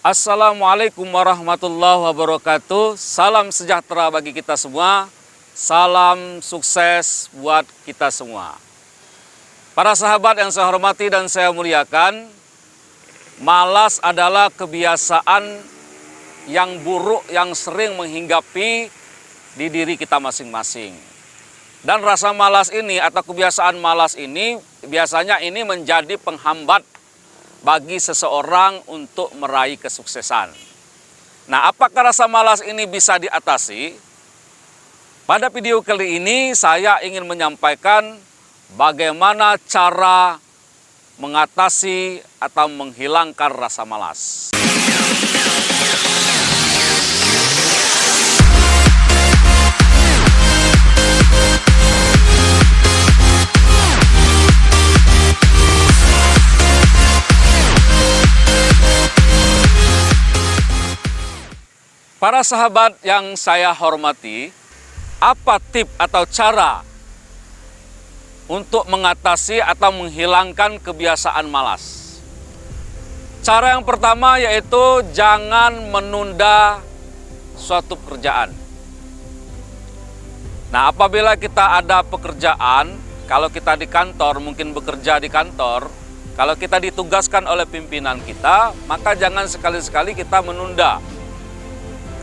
Assalamualaikum warahmatullahi wabarakatuh. Salam sejahtera bagi kita semua. Salam sukses buat kita semua. Para sahabat yang saya hormati dan saya muliakan, malas adalah kebiasaan yang buruk yang sering menghinggapi di diri kita masing-masing. Dan rasa malas ini atau kebiasaan malas ini biasanya ini menjadi penghambat bagi seseorang untuk meraih kesuksesan. Nah, apakah rasa malas ini bisa diatasi? Pada video kali ini saya ingin menyampaikan bagaimana cara mengatasi atau menghilangkan rasa malas. Para sahabat yang saya hormati, apa tip atau cara untuk mengatasi atau menghilangkan kebiasaan malas? Cara yang pertama yaitu jangan menunda suatu pekerjaan. Nah, apabila kita ada pekerjaan, kalau kita di kantor, mungkin bekerja di kantor, kalau kita ditugaskan oleh pimpinan kita, maka jangan sekali-sekali kita menunda.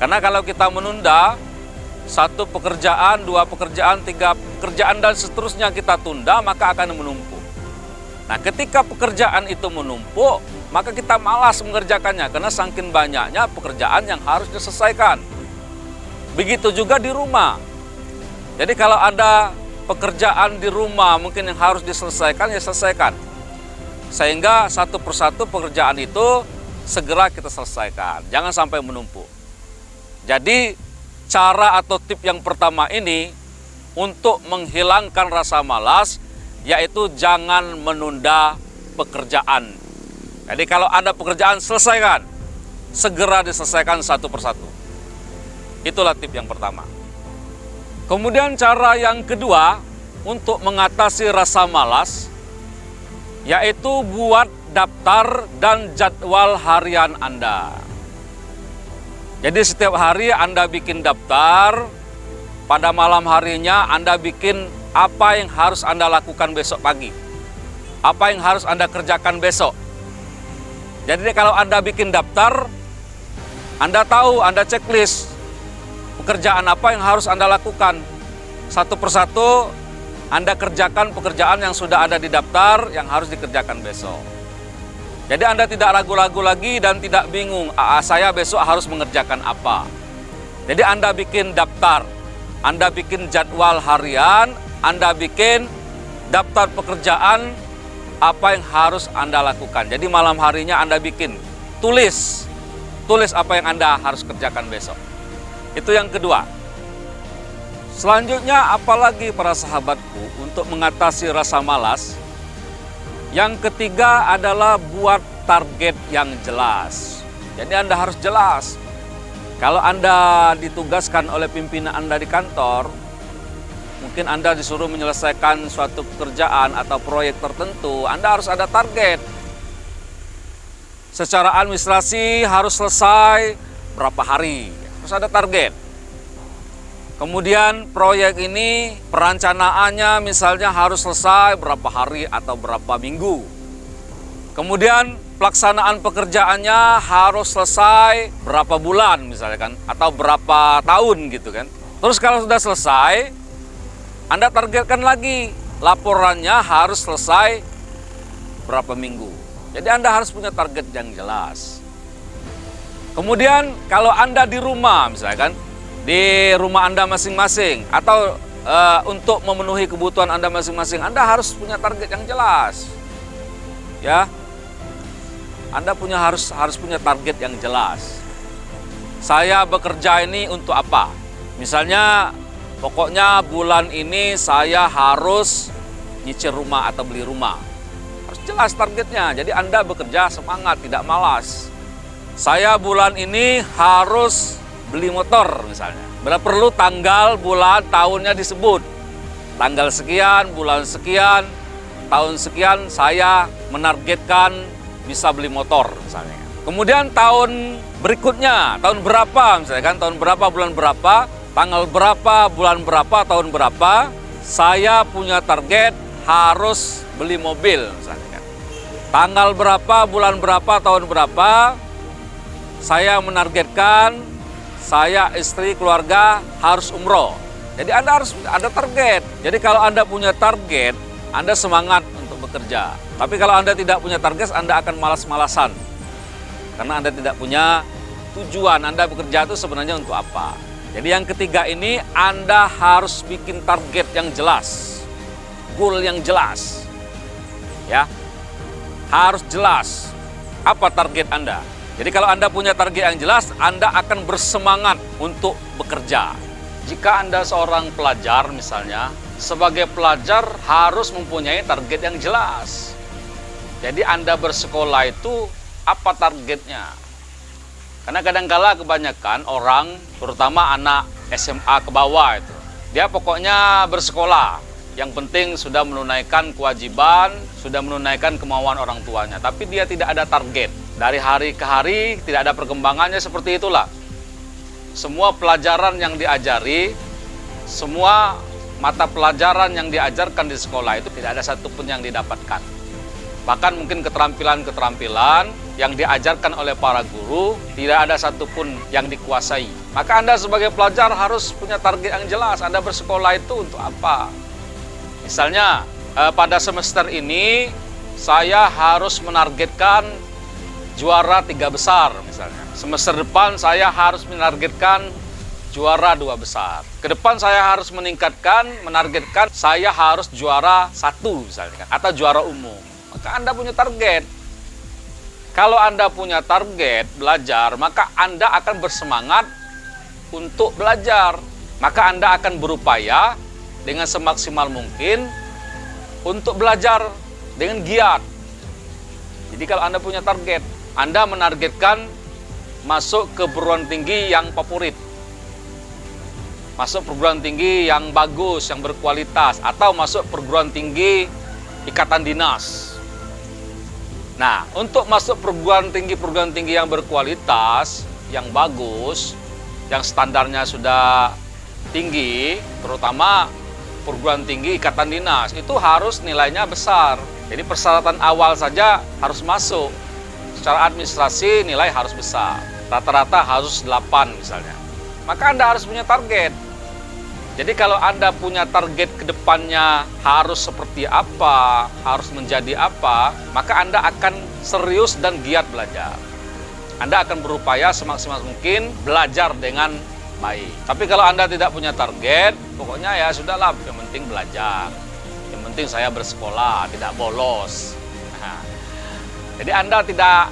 Karena kalau kita menunda, satu pekerjaan, dua pekerjaan, tiga pekerjaan, dan seterusnya kita tunda, maka akan menumpuk. Nah, ketika pekerjaan itu menumpuk, maka kita malas mengerjakannya, karena saking banyaknya pekerjaan yang harus diselesaikan. Begitu juga di rumah. Jadi kalau ada pekerjaan di rumah mungkin yang harus diselesaikan, ya selesaikan. Sehingga satu persatu pekerjaan itu segera kita selesaikan, jangan sampai menumpuk. Jadi cara atau tip yang pertama ini untuk menghilangkan rasa malas yaitu jangan menunda pekerjaan. Jadi kalau ada pekerjaan selesaikan, segera diselesaikan satu persatu. Itulah tip yang pertama. Kemudian cara yang kedua untuk mengatasi rasa malas yaitu buat daftar dan jadwal harian Anda. Jadi setiap hari Anda bikin daftar, pada malam harinya Anda bikin apa yang harus Anda lakukan besok pagi. Apa yang harus Anda kerjakan besok. Jadi kalau Anda bikin daftar, Anda tahu, Anda checklist pekerjaan apa yang harus Anda lakukan. Satu persatu Anda kerjakan pekerjaan yang sudah ada di daftar yang harus dikerjakan besok. Jadi Anda tidak ragu-ragu lagi dan tidak bingung, saya besok harus mengerjakan apa. Jadi Anda bikin daftar, Anda bikin jadwal harian, Anda bikin daftar pekerjaan apa yang harus Anda lakukan. Jadi malam harinya Anda bikin, tulis apa yang Anda harus kerjakan besok. Itu yang kedua. Selanjutnya apalagi para sahabatku untuk mengatasi rasa malas? Yang ketiga adalah buat target yang jelas. Jadi Anda harus jelas. Kalau Anda ditugaskan oleh pimpinan Anda di kantor, mungkin Anda disuruh menyelesaikan suatu pekerjaan atau proyek tertentu, Anda harus ada target. Secara administrasi harus selesai berapa hari, harus ada target. Kemudian proyek ini perencanaannya misalnya harus selesai berapa hari atau berapa minggu. Kemudian pelaksanaan pekerjaannya harus selesai berapa bulan misalnya kan, atau berapa tahun gitu kan. Terus kalau sudah selesai, Anda targetkan lagi laporannya harus selesai berapa minggu. Jadi Anda harus punya target yang jelas. Kemudian kalau Anda di rumah misalnya kan, di rumah Anda masing-masing atau untuk memenuhi kebutuhan Anda masing-masing, Anda harus punya target yang jelas. Ya. Anda harus punya target yang jelas. Saya bekerja ini untuk apa? Misalnya pokoknya bulan ini saya harus nyicil rumah atau beli rumah. Harus jelas targetnya. Jadi Anda bekerja semangat, tidak malas. Saya bulan ini harus beli motor misalnya. Perlu tanggal, bulan, tahunnya disebut. Tanggal sekian, bulan sekian, tahun sekian saya menargetkan bisa beli motor misalnya. Kemudian tahun berikutnya, tahun berapa misalnya kan, tahun berapa, bulan berapa, tanggal berapa, bulan berapa, tahun berapa, saya punya target harus beli mobil misalnya kan. Tanggal berapa, bulan berapa, tahun berapa, saya menargetkan saya, istri, keluarga harus umroh. Jadi Anda harus ada target. Jadi kalau Anda punya target, Anda semangat untuk bekerja. Tapi kalau Anda tidak punya target, Anda akan malas-malasan. Karena Anda tidak punya tujuan, Anda bekerja itu sebenarnya untuk apa. Jadi yang ketiga ini, Anda harus bikin target yang jelas. Goal yang jelas. Ya, harus jelas apa target Anda. Jadi kalau Anda punya target yang jelas, Anda akan bersemangat untuk bekerja. Jika Anda seorang pelajar misalnya, sebagai pelajar harus mempunyai target yang jelas. Jadi Anda bersekolah itu apa targetnya? Karena kadang-kala kebanyakan orang, terutama anak SMA ke bawah itu, dia pokoknya bersekolah. Yang penting sudah menunaikan kewajiban, sudah menunaikan kemauan orang tuanya. Tapi dia tidak ada target. Dari hari ke hari tidak ada perkembangannya, seperti itulah. Semua pelajaran yang diajari, semua mata pelajaran yang diajarkan di sekolah itu tidak ada satupun yang didapatkan. Bahkan mungkin keterampilan-keterampilan yang diajarkan oleh para guru tidak ada satupun yang dikuasai. Maka Anda sebagai pelajar harus punya target yang jelas. Anda bersekolah itu untuk apa? Misalnya pada semester ini saya harus menargetkan juara 3 besar misalnya. Semester depan saya harus menargetkan juara 2 besar. Ke depan saya harus menargetkan saya harus juara 1 misalnya, atau juara umum. Maka Anda punya target. Kalau Anda punya target belajar, maka Anda akan bersemangat untuk belajar. Maka Anda akan berupaya dengan semaksimal mungkin untuk belajar dengan giat. Jadi kalau Anda punya target, Anda menargetkan masuk ke perguruan tinggi yang favorit, masuk perguruan tinggi yang bagus, yang berkualitas, atau masuk perguruan tinggi ikatan dinas. Nah, untuk masuk perguruan tinggi yang berkualitas, yang bagus, yang standarnya sudah tinggi, terutama perguruan tinggi ikatan dinas, itu harus nilainya besar. Jadi persyaratan awal saja harus masuk. Secara administrasi nilai harus besar. Rata-rata harus 8 misalnya. Maka Anda harus punya target. Jadi kalau Anda punya target ke depannya harus seperti apa, harus menjadi apa, maka Anda akan serius dan giat belajar. Anda akan berupaya semaksimal mungkin belajar dengan baik. Tapi kalau Anda tidak punya target, pokoknya ya sudahlah, yang penting belajar. Yang penting saya bersekolah, tidak bolos. Nah, jadi Anda tidak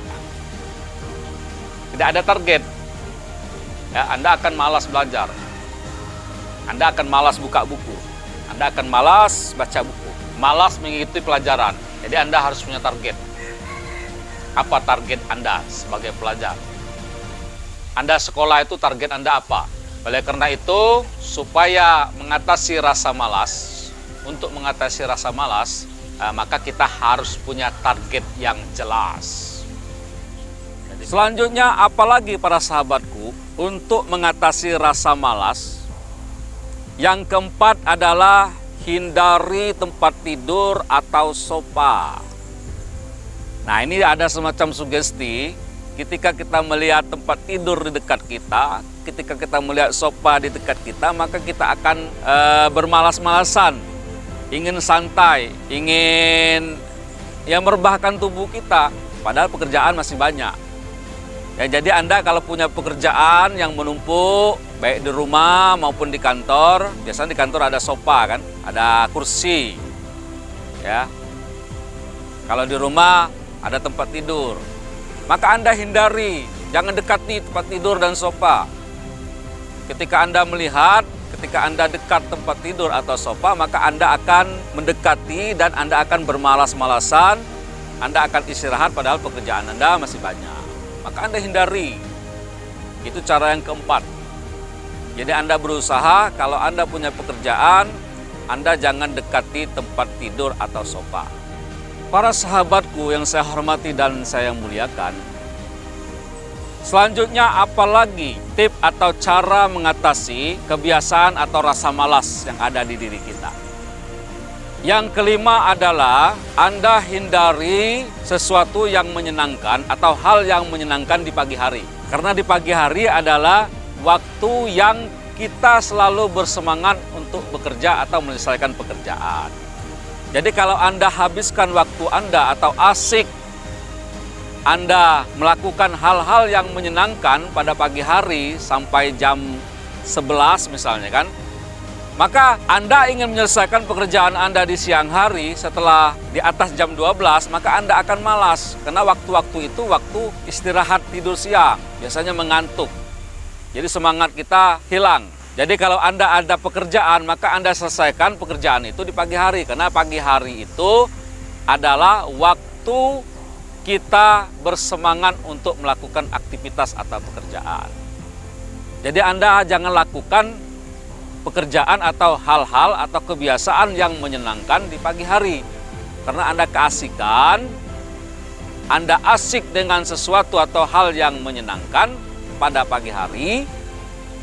ada target. Ya, Anda akan malas belajar. Anda akan malas buka buku. Anda akan malas baca buku. Malas mengikuti pelajaran. Jadi Anda harus punya target. Apa target Anda sebagai pelajar? Anda sekolah itu target Anda apa? Oleh karena itu, supaya mengatasi rasa malas, untuk mengatasi rasa malas, maka kita harus punya target yang jelas. Selanjutnya, apalagi para sahabatku, untuk mengatasi rasa malas, yang keempat adalah hindari tempat tidur atau sofa. Nah, ini ada semacam sugesti. Ketika kita melihat tempat tidur di dekat kita, ketika kita melihat sofa di dekat kita, maka kita akan bermalas-malasan, ingin santai, ingin merebahkan tubuh kita, padahal pekerjaan masih banyak. Ya, jadi Anda kalau punya pekerjaan yang menumpuk, baik di rumah maupun di kantor, biasanya di kantor ada sofa kan, ada kursi. Ya. Kalau di rumah ada tempat tidur. Maka Anda hindari, jangan dekati tempat tidur dan sofa. Ketika Anda melihat, ketika Anda dekat tempat tidur atau sofa, maka Anda akan mendekati dan Anda akan bermalas-malasan, Anda akan istirahat padahal pekerjaan Anda masih banyak. Maka Anda hindari. Itu cara yang keempat. Jadi Anda berusaha, kalau Anda punya pekerjaan, Anda jangan dekati tempat tidur atau sofa. Para sahabatku yang saya hormati dan saya muliakan, Selanjutnya, apalagi tip atau cara mengatasi kebiasaan atau rasa malas yang ada di diri kita? Yang kelima adalah Anda hindari sesuatu yang menyenangkan atau hal yang menyenangkan di pagi hari. Karena di pagi hari adalah waktu yang kita selalu bersemangat untuk bekerja atau menyelesaikan pekerjaan. Jadi kalau Anda habiskan waktu Anda atau asik Anda melakukan hal-hal yang menyenangkan pada pagi hari sampai jam 11 misalnya kan, maka Anda ingin menyelesaikan pekerjaan Anda di siang hari setelah di atas jam 12, maka Anda akan malas. Karena waktu-waktu itu waktu istirahat tidur siang, biasanya mengantuk. Jadi semangat kita hilang. Jadi kalau Anda ada pekerjaan, maka Anda selesaikan pekerjaan itu di pagi hari. Karena pagi hari itu adalah waktu kita bersemangat untuk melakukan aktivitas atau pekerjaan. Jadi Anda jangan lakukan pekerjaan atau hal-hal atau kebiasaan yang menyenangkan di pagi hari. Karena Anda keasikan, Anda asik dengan sesuatu atau hal yang menyenangkan pada pagi hari,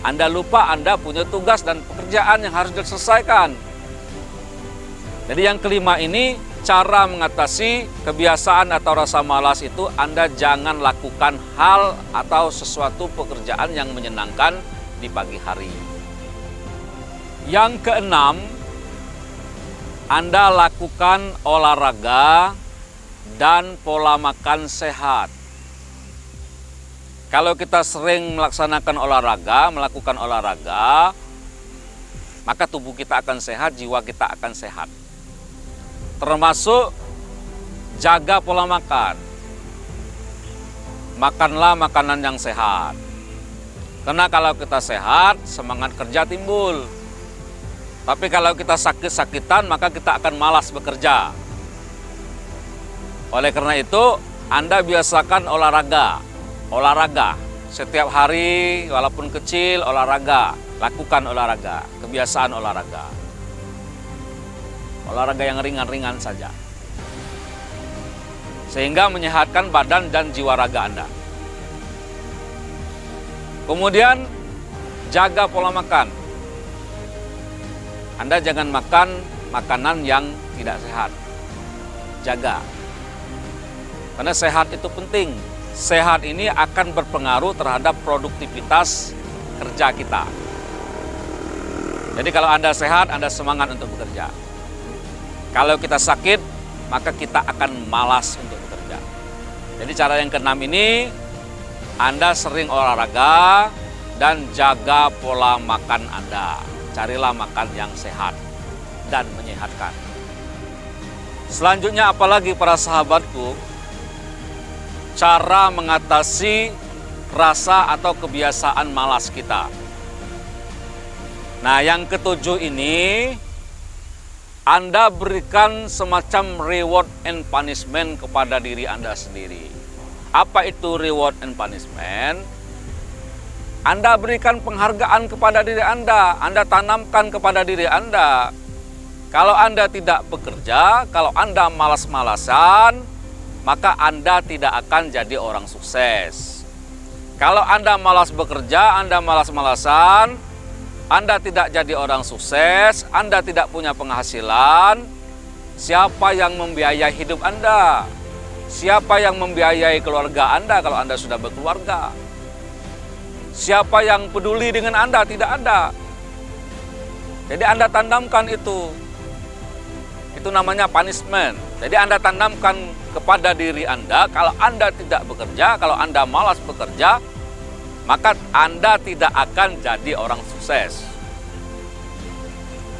Anda lupa Anda punya tugas dan pekerjaan yang harus diselesaikan. Jadi yang kelima ini, cara mengatasi kebiasaan atau rasa malas itu Anda jangan lakukan hal atau sesuatu pekerjaan yang menyenangkan di pagi hari. Yang keenam, Anda lakukan olahraga dan pola makan sehat. Kalau kita sering melakukan olahraga, maka tubuh kita akan sehat, jiwa kita akan sehat. Termasuk jaga pola makan. Makanlah makanan yang sehat. Karena kalau kita sehat, semangat kerja timbul. Tapi kalau kita sakit-sakitan, maka kita akan malas bekerja. Oleh karena itu, Anda biasakan olahraga. Olahraga. Setiap hari, walaupun kecil, olahraga. Lakukan olahraga. Kebiasaan olahraga. Olahraga yang ringan-ringan saja. Sehingga menyehatkan badan dan jiwa raga Anda. Kemudian, jaga pola makan. Anda jangan makan makanan yang tidak sehat. Jaga. Karena sehat itu penting. Sehat ini akan berpengaruh terhadap produktivitas kerja kita. Jadi kalau Anda sehat, Anda semangat untuk bekerja. Kalau kita sakit, maka kita akan malas untuk bekerja. Jadi cara yang keenam ini, Anda sering olahraga dan jaga pola makan Anda. Carilah makan yang sehat dan menyehatkan. Selanjutnya apalagi para sahabatku, cara mengatasi rasa atau kebiasaan malas kita. Nah, yang ketujuh ini, Anda berikan semacam reward and punishment kepada diri Anda sendiri. Apa itu reward and punishment? Anda berikan penghargaan kepada diri Anda. Anda tanamkan kepada diri Anda. Kalau Anda tidak bekerja, kalau Anda malas-malasan, maka Anda tidak akan jadi orang sukses. Kalau Anda malas bekerja, Anda malas-malasan, Anda tidak jadi orang sukses, Anda tidak punya penghasilan, siapa yang membiayai hidup Anda? Siapa yang membiayai keluarga Anda kalau Anda sudah berkeluarga? Siapa yang peduli dengan Anda? Tidak ada. Jadi Anda tanamkan itu. Itu namanya punishment. Jadi Anda tanamkan kepada diri Anda, kalau Anda tidak bekerja, kalau Anda malas bekerja, maka Anda tidak akan jadi orang sukses.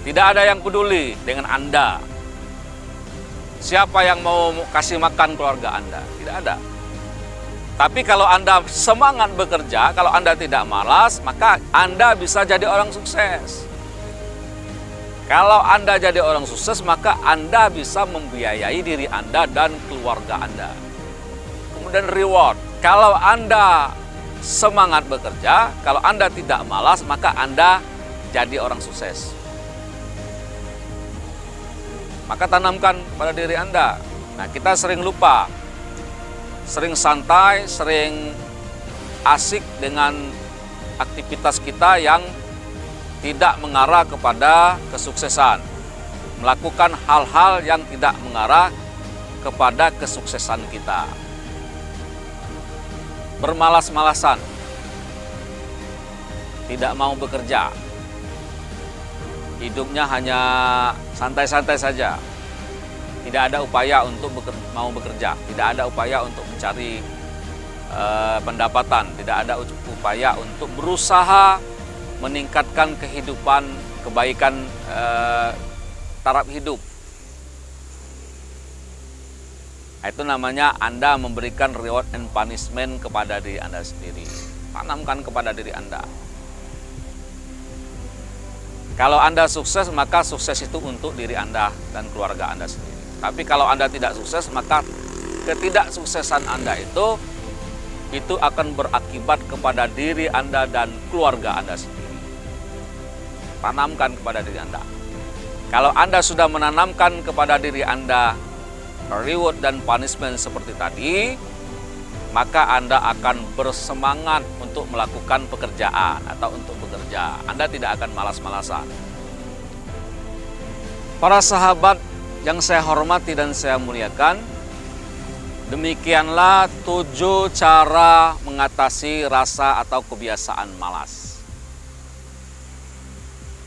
Tidak ada yang peduli dengan Anda. Siapa yang mau kasih makan keluarga Anda? Tidak ada. Tapi kalau Anda semangat bekerja, kalau Anda tidak malas, maka Anda bisa jadi orang sukses. Kalau Anda jadi orang sukses, maka Anda bisa membiayai diri Anda dan keluarga Anda. Kemudian reward. Kalau Anda semangat bekerja, kalau Anda tidak malas, maka Anda jadi orang sukses. Maka tanamkan pada diri Anda. Nah, kita sering lupa, sering santai, sering asik dengan aktivitas kita yang tidak mengarah kepada kesuksesan, melakukan hal-hal yang tidak mengarah kepada kesuksesan kita. Bermalas-malasan, tidak mau bekerja, hidupnya hanya santai-santai saja, tidak ada upaya untuk mau bekerja, tidak ada upaya untuk mencari pendapatan, tidak ada upaya untuk berusaha meningkatkan kehidupan, kebaikan taraf hidup. Itu namanya Anda memberikan reward and punishment kepada diri Anda sendiri. Tanamkan kepada diri Anda. Kalau Anda sukses, maka sukses itu untuk diri Anda dan keluarga Anda sendiri. Tapi kalau Anda tidak sukses, maka ketidaksuksesan Anda itu akan berakibat kepada diri Anda dan keluarga Anda sendiri. Tanamkan kepada diri Anda. Kalau Anda sudah menanamkan kepada diri Anda reward dan punishment seperti tadi, maka Anda akan bersemangat untuk melakukan pekerjaan atau untuk bekerja. Anda tidak akan malas-malasan. Para sahabat yang saya hormati dan saya muliakan, demikianlah 7 cara mengatasi rasa atau kebiasaan malas.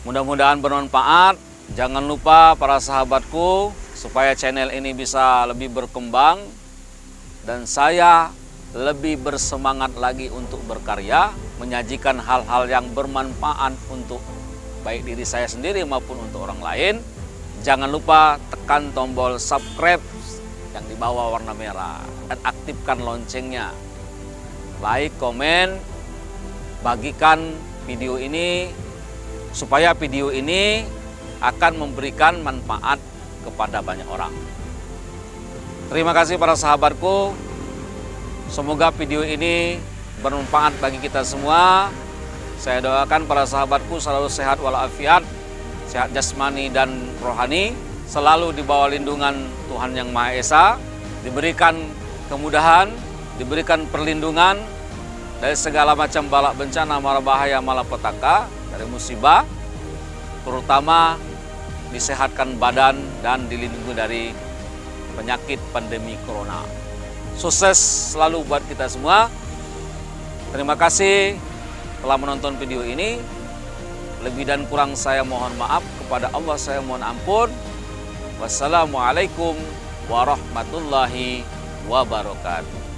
Mudah-mudahan bermanfaat. Jangan lupa para sahabatku, supaya channel ini bisa lebih berkembang dan saya lebih bersemangat lagi untuk berkarya, menyajikan hal-hal yang bermanfaat untuk baik diri saya sendiri maupun untuk orang lain. Jangan lupa tekan tombol subscribe yang di bawah warna merah dan aktifkan loncengnya. Like, komen, bagikan video ini supaya video ini akan memberikan manfaat kepada banyak orang. Terima kasih para sahabatku. Semoga video ini bermanfaat bagi kita semua. Saya doakan para sahabatku selalu sehat walafiat, sehat jasmani dan rohani, selalu di bawah lindungan Tuhan Yang Maha Esa, diberikan kemudahan, diberikan perlindungan dari segala macam bala bencana, mara bahaya, malapetaka, dari musibah, terutama disehatkan badan dan dilindungi dari penyakit pandemi corona. Sukses selalu buat kita semua. Terima kasih telah menonton video ini. Lebih dan kurang saya mohon maaf, kepada Allah saya mohon ampun. Wassalamualaikum warahmatullahi wabarakatuh.